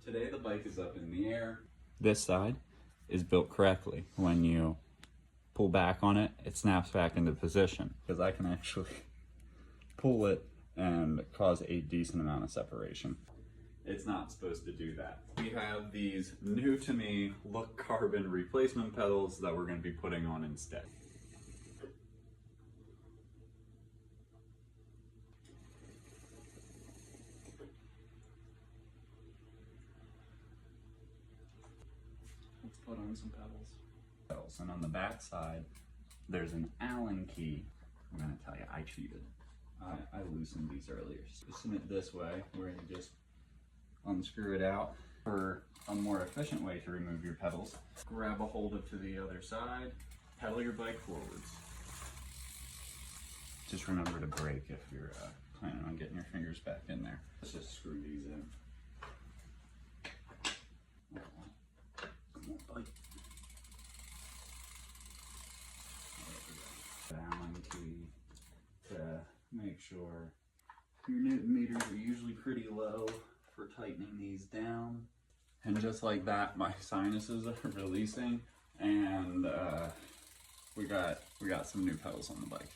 Today the bike is up in the air. This side is built correctly. When you pull back on it, it snaps back into position because I can actually pull it and cause a decent amount of separation. It's not supposed to do that. We have these new to me look carbon replacement pedals that we're going to be putting on instead. Let's put on some pedals. And on the back side, there's an Allen key. I'm gonna tell you, I cheated. I loosened these earlier. Loosen it this way, where you just unscrew it out. For a more efficient way to remove your pedals, grab a hold of to the other side, pedal your bike forwards. Just remember to brake if you're planning on getting your fingers back in there. Let's just screw these in. Come on, bike. Allen key to make sure your Newton meters are usually pretty low for tightening these down. And just like that, my sinuses are releasing, and we got some new pedals on the bike.